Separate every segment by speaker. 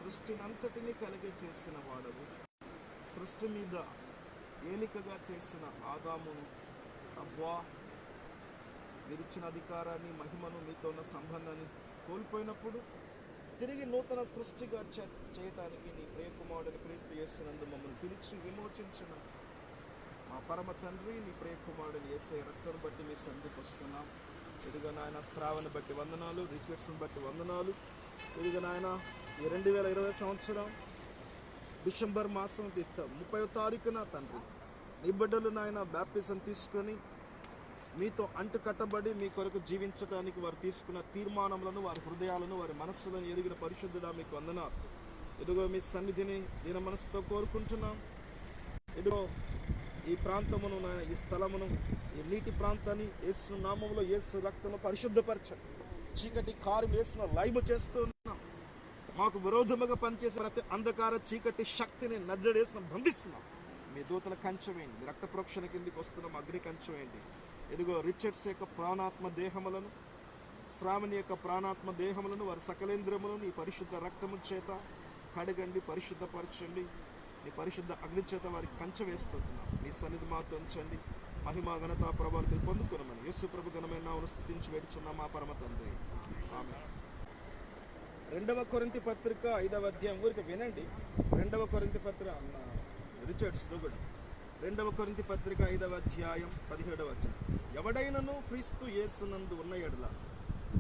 Speaker 1: సృష్టిని అంతటినీ కలిగే చేసిన వాడవు. సృష్టి మీద ఏలికగా చేసిన ఆదామును అబ్బా మీరిచ్చిన అధికారాన్ని, మహిమను, మీతో ఉన్న సంబంధాన్ని కోల్పోయినప్పుడు తిరిగి నూతన సృష్టిగా చేయటానికి నీ ప్రియకుమారుడిని క్రీస్తు యేసునందు మమ్మల్ని పిలిచి విమోచించిన మా పరమ తండ్రి, నీ ప్రియకుమారుడిని యేసయ్య రక్తం బట్టి మీ సన్నిధికి వస్తున్నాం. ఇదిగో నాయన శ్రావణ బట్టి వందనాలు, రిచర్డ్స్ని బట్టి వందనాలు. ఇదిగో నాయన ఈ 2020 సంవత్సరం డిసెంబర్ మాసం 30వ తారీఖున తండ్రి నీ బిడ్డలు నాయన బ్యాప్టిజం తీసుకొని మీతో అంటు కట్టబడి మీ కొరకు జీవించడానికి వారు తీసుకున్న తీర్మానములను, వారి హృదయాలను, వారి మనస్సులను ఎరిగిన పరిశుద్ధుడా మీకు వందనాలు. ఇదిగో మీ సన్నిధిని దీని మనసుతో కోరుకుంటున్నాం. ఇదిగో ఈ ప్రాంతమును, ఈ స్థలమును, ఈ నీటి ప్రాంతాన్ని యేసు నామములో, యేసు రక్తంలో పరిశుద్ధపరచండి. చీకటి కారు వేసిన లైవ్ చేస్తున్నాం. మాకు విరోధముగా పనిచేసే ప్రతి అంధకార చీకటి శక్తిని నజ్జడేసిన బంధిస్తున్నాం. మీ దూతల కంచవేయండి, మీ రక్త ప్రోక్షణ కిందికి వస్తున్నాం, అగ్ని కంచవేయండి. ఇదిగో రిచర్డ్స్ యొక్క ప్రాణాత్మ దేహములను, శ్రావణి యొక్క ప్రాణాత్మ దేహములను, వారి సకలేంద్రములను ఈ పరిశుద్ధ రక్తము చేత కడగండి, పరిశుద్ధపరచండి. మీ పరిశుద్ధ అగ్ని చేత వారికి కంచె వేస్తున్నాం. మీ సన్నిధి మాతో ఉంచండి. మహిమ, ఘనత, ప్రభావాలు మీరు పొందుకున్నామని యేసు ప్రభు ఘనమైన నామమున స్తుతించి వేడుచున్నాం మా పరమ తండ్రి. ఆమేన్. 2వ కొరింథీ పత్రిక 5వ అధ్యాయం ఊరికి వినండి. 2వ కొరింథీ పత్రిక రిచర్డ్స్ కూడా 2వ కొరింథీ పత్రిక 5వ అధ్యాయం 17వ వచనం. ఎవడైనను క్రీస్తు యేసునందు ఉన్న యెడల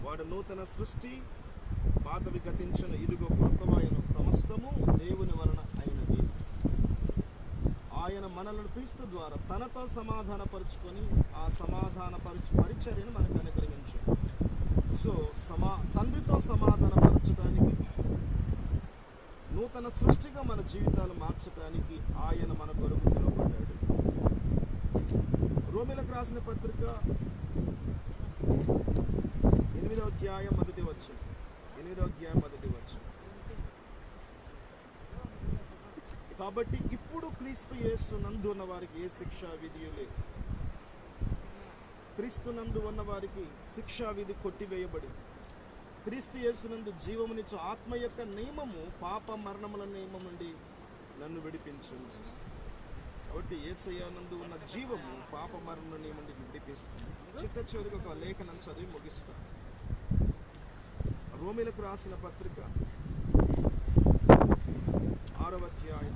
Speaker 1: వాడు నూతన సృష్టి, పాతవి గతించను, ఇదిగో క్రొత్తవాయను, సమస్తము దేవుని వలన అయినవి. ఆయన మనలను క్రీస్తు ద్వారా తనతో సమాధానపరుచుకొని ఆ సమాధానపరచు పరిచర్యను మనకు అనుగ్రహించాడు. సో తండ్రితో సమాధానపరచడానికి, నూతన సృష్టిగా మన జీవితాలు మార్చడానికి ఆయన మన కొరకు పిలువబడ్డాడు. రోమీలకు రాసిన పత్రిక 8వ అధ్యాయం 1వ వచనం. 8వ అధ్యాయం 1వ వచనం. కాబట్టి ఇప్పుడు క్రీస్తు యేసు నందు ఉన్న వారికి ఏ శిక్షా విధి లేదు. క్రీస్తు నందు ఉన్న వారికి శిక్షా విధి కొట్టివేయబడింది. క్రీస్తు యేసునందు జీవమునిచ్చు ఆత్మ యొక్క నియమము పాప మరణముల నియమం నుండి నన్ను విడిపించింది. కాబట్టి యేసయ్య నందు ఉన్న జీవము పాప మరణ నియమం నుండి విడిపిస్తుంది. చిట్ట చివరికి ఒక లేఖనం చదివి ముగిస్తాను. రోమీలకు రాసిన పత్రిక 6వ అధ్యాయం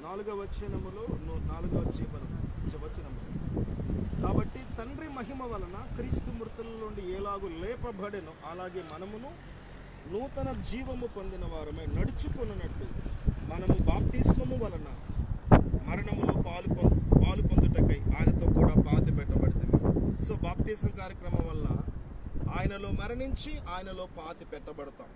Speaker 1: 4వ వచనములో 4వ వచనము. కాబట్టి తండ్రి మహిమ వలన క్రీస్తు మృతుల నుండి ఎలాగూ లేపబడెనో అలాగే మనమును నూతన జీవము పొందిన వారమై నడుచుకొనున్నట్టు మనము బాప్తిస్మము వలన మరణములో పాలు పొందుటకై ఆయనతో కూడా పాతి పెట్టబడతాము. సో బాప్తిస్మ కార్యక్రమం వల్ల ఆయనలో మరణించి ఆయనలో పాతి పెట్టబడతాం.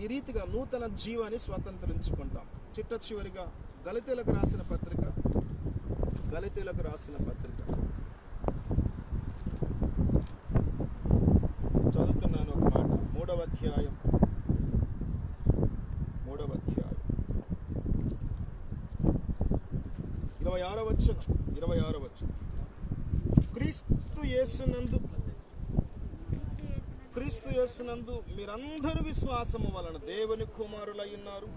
Speaker 1: ఈ రీతిగా నూతన జీవాన్ని స్వతంత్రించుకుంటాం. చిట్ట చివరిగా గలతీలకు రాసిన పత్రిక చదువుతున్నాను ఒక మాట. 3వ అధ్యాయం 26వ వచనం. క్రీస్తు యేసునందు మీరందరూ విశ్వాసము వలన దేవుని కుమారులై ఉన్నారు.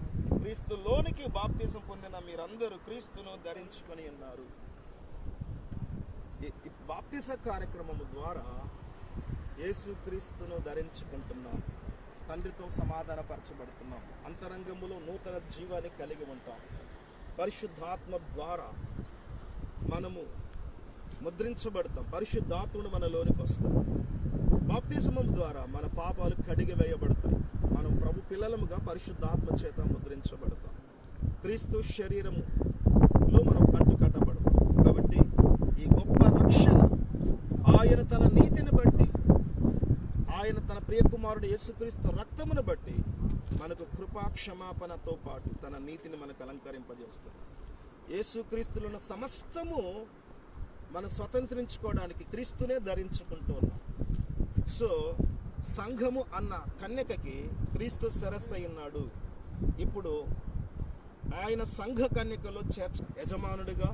Speaker 1: క్రీస్తులోనికి బాప్తిజం పొందిన మీరందరూ క్రీస్తును ధరించుకొని ఉన్నారు. ఈ బాప్తిజ కార్యక్రమము ద్వారా యేసు క్రీస్తును ధరించుకుంటున్నాం. తండ్రితో సమాధానపరచబడుతున్నాం. అంతరంగములో నూతన జీవాన్ని కలిగి ఉంటాం. పరిశుద్ధాత్మ ద్వారా మనము ముద్రించబడతాం. పరిశుద్ధాత్ముడు మనలోనికి వస్తాడు. బాప్తిస్మం ద్వారా మన పాపాలు కడిగి వేయబడతాయి. మనం ప్రభు పిల్లలముగా పరిశుద్ధాత్మ చేత ముద్రించబడతాం. క్రీస్తు శరీరములో మనం అంటుకట్టబడతాం. కాబట్టి ఈ గొప్ప రక్షణ ఆయన తన నీతిని బట్టి, ఆయన తన ప్రియకుమారుడు యేసుక్రీస్తు రక్తమును బట్టి మనకు కృపాక్షమాపణతో పాటు తన నీతిని మనకు అలంకరింపజేస్తుంది. యేసుక్రీస్తులో ఉన్న సమస్తము మనం స్వతంత్రించుకోవడానికి క్రీస్తునే ధరించుకుంటూ ఉన్నాం. సో సంఘము అన్న కన్యకకి క్రీస్తు శిరస్సు అయి ఉన్నాడు. ఇప్పుడు ఆయన సంఘ కన్యకలో యజమానుడిగా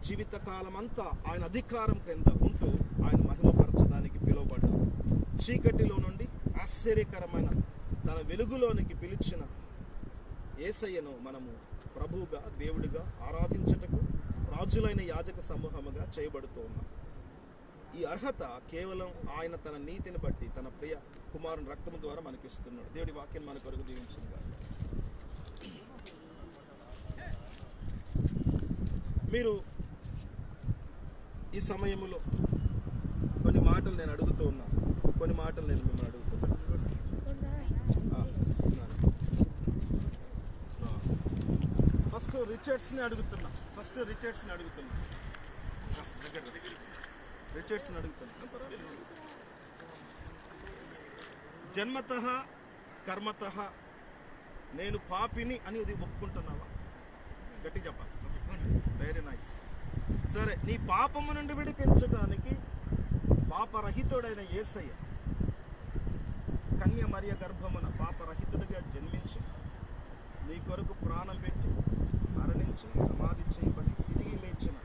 Speaker 1: జీవితకాలం అంతా ఆయన అధికారం క్రింద ఉంటూ ఆయన మహిమపరచడానికి పిలువబడ్డారు. చీకటిలో నుండి ఆశ్చర్యకరమైన తన వెలుగులోనికి పిలిచిన యేసయ్యను మనము ప్రభువుగా, దేవుడిగా ఆరాధించుటకు రాజులైన యాజక సమూహముగా చేయబడుతూ ఉన్నాం. ఈ అర్హత కేవలం ఆయన తన నీతిని బట్టి తన ప్రియ కుమారుని రక్తము ద్వారా మనకిస్తున్నాడు. దేవుడి వాక్యం మన కొరకు దీవించింది. మీరు ఈ సమయంలో కొన్ని మాటలు నేను అడుగుతూ ఉన్నాను, కొన్ని మాటలు నేను మిమ్మల్ని అడుగుతున్నాను. ఫస్ట్ రిచర్డ్స్ని అడుగుతున్నా. జన్మతః కర్మతః నేను పాపిని అని ఇది ఒప్పుకుంటున్నావా? గట్టి చెప్పాలి. Very nice. సరే, నీ పాపము నుండి విడిపించడానికి పాపరహితుడైన యేసయ్య కన్య మరియ గర్భమున పాపరహితుడిగా జన్మించి నీ కొరకు ప్రాణం పెట్టి మరణించి సమాధి చేయబడి తిరిగి లేచిన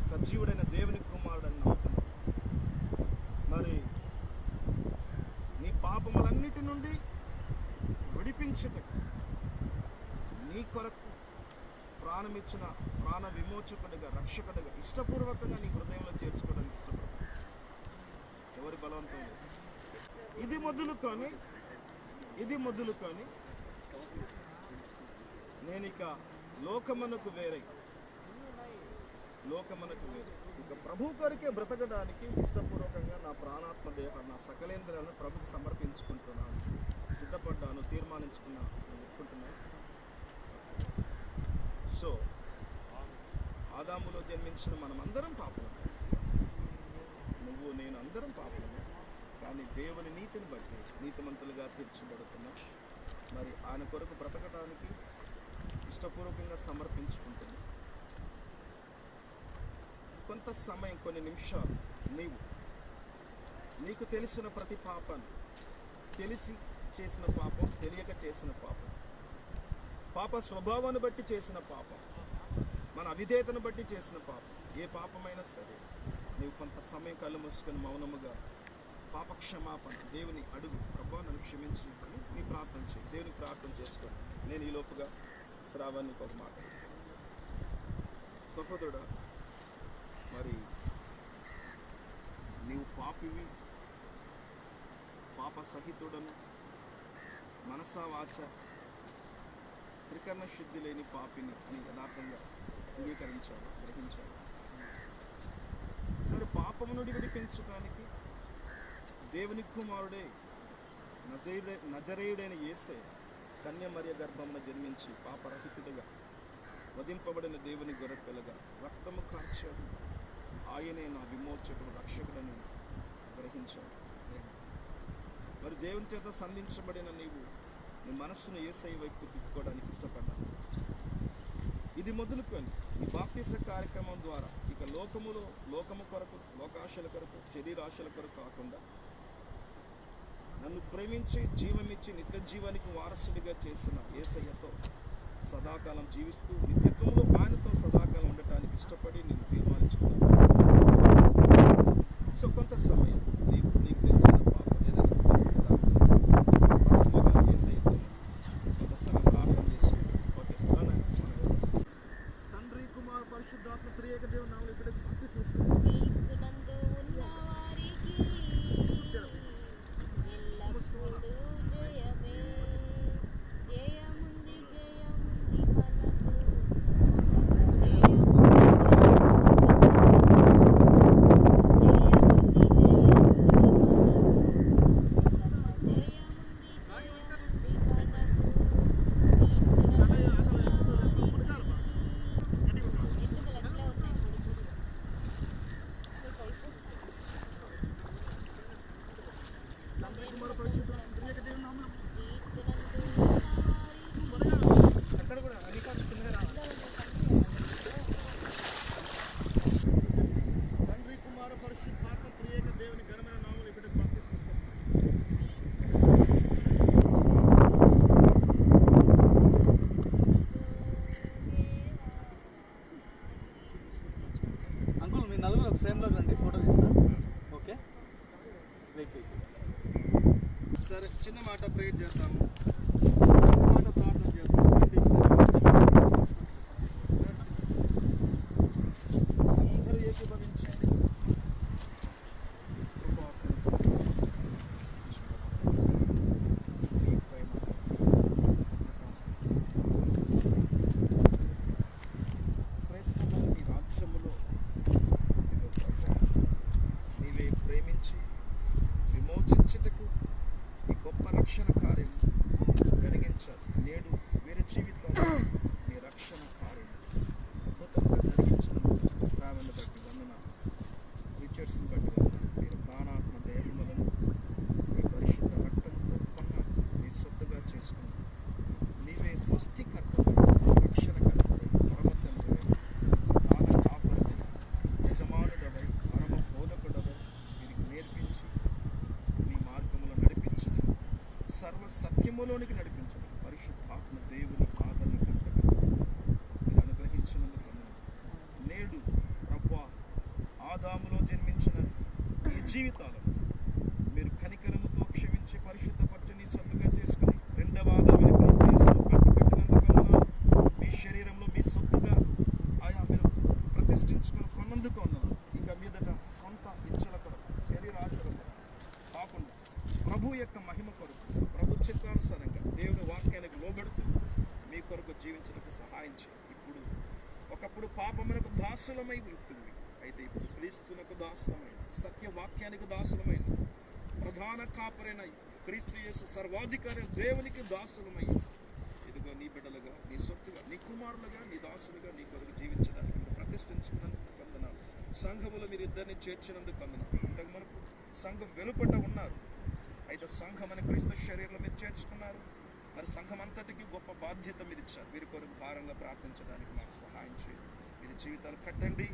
Speaker 1: సజీవుడైన దేవుని కుమారుడని నమ్ముతున్నావు. మరి నీ పాపములన్నిటి నుండి విడిపించుటకు నీ కొరకు ప్రాణమిచ్చిన ప్రాణ విమోచకుడిగా, రక్షకుడిగా ఇష్టపూర్వకంగా నీ హృదయంలో చేర్చుకోవడానికి ఇష్టపడతాను. ఎవరి బలవంతం లేదు. ఇది మొదలుకొని నేను ఇక లోకమునకు వేరే ఇక ప్రభు కొరికే బ్రతకడానికి ఇష్టపూర్వకంగా నా ప్రాణాత్మ దేహ, నా సకలేంద్రాలను ప్రభుకి సమర్పించుకుంటున్నాను, సిద్ధపడ్డాను, తీర్మానించుకున్నాను, ఒప్పుకుంటున్నాను. సో ఆదాములో జన్మించిన మనమందరం పాపులమే. నువ్వు నేను అందరం పాపులమే. కానీ దేవుని నీతిని బట్టి నీతిమంతులుగా తీర్చబడుతున్నాం. మరి ఆయన కొరకు బ్రతకడానికి ఇష్టపూర్వకంగా సమర్పించుకుంటున్నాం. కొంత సమయం, కొన్ని నిమిషాలు నీకు తెలిసిన ప్రతి పాపాన్ని, తెలిసి చేసిన పాపం, తెలియక చేసిన పాపం, పాప స్వభావాన్ని బట్టి చేసిన పాపం, మన అవిధేయతను బట్టి చేసిన పాపం, ఏ పాపమైనా సరే నీవు కొంత సమయం కళ్ళు మూసుకొని మౌనముగా పాప క్షమాపణ దేవుని అడుగు. ప్రభా నన్ను క్షమించి అని నీ ప్రార్థన చేయి. దేవునికి ప్రార్థన చేసుకోండి. నేను ఈ లోపుగా శ్రావానికి ఒక మాట. సహోదరుడా, మరి నీవు పాపివి, పాప సహితుడను, మనసా వాచ త్రికరణ శుద్ధి లేని పాపిని అని యథార్థంగా అంగీకరించాడు, గ్రహించాడు. సరే, పాపము నుండి విడిపించడానికి దేవుని కుమారుడే నజరేయుడైన యేసే కన్య మరియ గర్భమున జన్మించి పాపరహితుడిగా వధింపబడిన దేవుని గొర్రెపిల్లగా రక్తము కార్చాడు. ఆయనే నా విమోచకుడు, రక్షకుడని గ్రహించాడు. మరి దేవుని చేత సంధించబడిన నీవు నీ మనస్సును యేసయ్య వైపు తిప్పుకోవడానికి ఇష్టపడ్డాను. ఇది మొదలుకొని ఈ బాప్తిస కార్యక్రమం ద్వారా ఇక లోకము కొరకు, లోకాశల కొరకు, శరీరాశల కొరకు కాకుండా నన్ను ప్రేమించి జీవమిచ్చి నిత్య జీవానికి వారసుడిగా చేసిన యేసయ్యతో సదాకాలం జీవిస్తూ నిత్యత్వంలో ఆయనతో సదాకాలం ఉండటానికి ఇష్టపడి నేను తీర్మానించుకున్నాను. సో కొంత సమయం నీకు తెలిసిన పాపం ఏదైనా పర్సనల్గా యేసయ్యతో కొంత సమయం ప్రార్థన చేసి తండ్రి, కుమార, పరిశుద్ధాత్మ త్రియేక దేవుని నామములో ఇప్పుడు బాప్తిస్మిస్తున్నాను. సరే, చిన్న మాట ప్రేయర్ చేద్దాము, చిన్న మాట ప్రార్థన చేద్దాం. అందరూ ఏకీభవించండి. సత్యములోనికి నడిపించడం పరిశుద్ధాత్మ దేవుని ఆదరణ కట్టగా మీరు అనుగ్రహించినందుకు నేడు ప్రభువా ఆదాములో జన్మించిన ఈ జీవితాలను మీరు కనికరముతో క్షమించి పరిశుద్ధపరచి నీ సొత్తుగా చేసుకుని రెండవ ఆదాముని క్రీస్తు యేసులో అంటుకట్టినందుకు మీ శరీరంలో మీ సొత్తుగా ఆయా మీరు ప్రతిష్ఠించుకుని కొన్నందుకు ఇక మీదట సొంత ఇచ్చల కొరకు శరీరాశల కాకుండా ప్రభు యొక్క మహిమ కొరకు ప్రభు చిత్తానుసారంగా దేవుని వాక్యానికి లోబడుతూ మీ కొరకు జీవించడానికి సహాయం చేయండి. ఒకప్పుడు పాపమునకు దాసులమై ఉంటుంది, అయితే ఇప్పుడు క్రీస్తునకు దాసులమైన సత్యవాక్యానికి దాసులమైన ప్రధాన కాపరైన క్రీస్తు యేసు సర్వాధికారి దేవునికి దాసులమై ఇదిగో నీ బిడ్డలుగా నీ సొత్తుగా నీ కుమారులుగా నీ దాసులుగా నీ కొరకు జీవించడానికి మీరు ప్రతిష్ఠించుకున్నందుకు వందనాలు. సంఘములో మీరు ఇద్దరిని చేర్చినందుకు వందనాలు. ఇంతకు మనకు సంఘం వెలుపట ఉన్నారు, అయితే సంఘం అని క్రీస్తు శరీరంలో మీరు చేర్చుకున్నారు. మరి సంఘం అంతటికి గొప్ప బాధ్యత మీరు ఇచ్చారు. మీరు కొరకు భారంగా ప్రార్థించడానికి మాకు సహాయం చేయండి. మీరు జీవితాలు కట్టండి.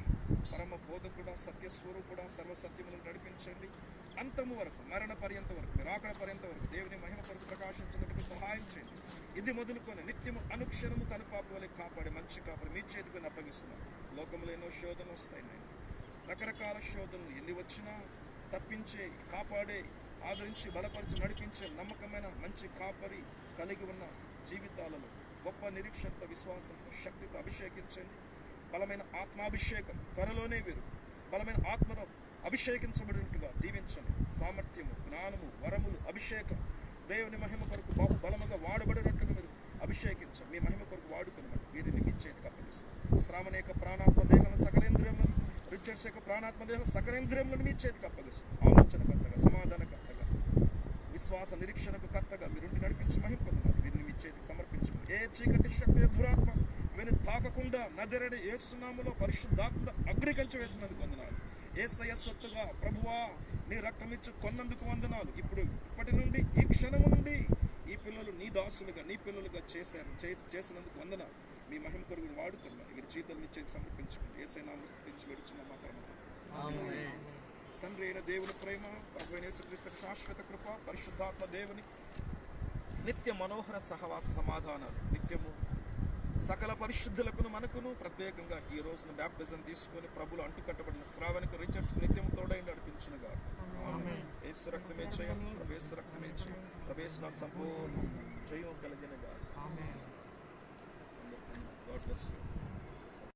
Speaker 1: పరమ బోధకుడా సత్యస్వరూపుడా సర్వసత్యములను నడిపించండి. అంతము వరకు మరణ పర్యంత వరకు మీరు ఆకడ పర్యంత వరకు దేవుని మహిమ కొరకు ప్రకాశించినట్టుగా సహాయం చేయండి. ఇది మొదలుకొని నిత్యము అనుక్షణము కనుపాపు వలె కాపాడే మంచి కాపాడు మీ చేతికి అప్పగిస్తున్నాం. లోకంలో ఎన్నో శోధనలు వస్తాయి నాయన, రకరకాల శోధనలు ఎన్ని వచ్చినా తప్పించే కాపాడే ఆదరించి బలపరిచి నడిపించే నమ్మకమైన మంచి కాపరి కలిగి ఉన్న జీవితాలలో గొప్ప నిరీక్షణతో విశ్వాసంతో శక్తితో అభిషేకించండి. బలమైన ఆత్మాభిషేకం త్వరలోనే వీరు బలమైన ఆత్మతో అభిషేకించబడినట్టుగా దీవించండి. సామర్థ్యము జ్ఞానము వరములు అభిషేకం దేవుని మహిమ కొరకు బాబు బలముగా వాడబడినట్టుగా మీరు అభిషేకించండి. మీ మహిమ కొరకు వాడుకుని వీరిని మీ చేతికి అప్పగిస్తారు. శ్రావణ యొక్క ప్రాణాత్మ దేహాల సకలేంద్రియములను రిచర్డ్స్ యొక్క ప్రాణాత్మ దేహాల సకలేంద్రియములను మీ చేతికి అప్పగిస్తారు. ఆలోచనకర్తగా సమాధానకర్తగా విశ్వాస నిరీక్షణకు కర్తగా మీరుండి నడిపించి మహిమ పొందినారు. వీరిని మీ చేతికి సమర్పించుకుని ఏ చీకటి శక్తి దురాత్మ వీరిని తాకకుండా నజరేయుడైన యేసు నామములో పరిశుద్ధాత్మ అగ్ని కంచె వేసినందుకు వందనాలు. యేసయ్య సొత్తుగా ప్రభువా నీ రక్తమిచ్చి కొన్నందుకు వందనాలు. ఇప్పటి నుండి ఈ క్షణము నుండి ఈ పిల్లలు నీ దాసులుగా నీ పిల్లలుగా చేసినందుకు వందనాలు. మీ మహిమ కొరకు వాడుతున్నారు. వీరి జీవితాలు మీ చేతి సమర్పించుకుని యేసయ్య నామములో స్తుతించి వేడుచున్న మా పరమ తండ్రి అయిన దేవుని ప్రేమ, ప్రభువైన యేసుక్రీస్తు శాశ్వత కృప, పరిశుద్ధాత్మ దేవుని నిత్య మనోహర సహవాస సమాధానాలు నిత్యము సకల పరిశుద్ధులకును మనకును ప్రత్యేకంగా ఈ రోజున బ్యాప్టిజం తీసుకొని ప్రభులు అంటుకట్టబడిన శ్రావణిక రిచర్డ్స్ నిత్యము తోడై నడిపించునుగా. యేసు రక్తమే జయం, ప్రభు రక్తమే జయం, ప్రభు నాకు సంపూర్ణ జయం కలిగినగా. God bless you.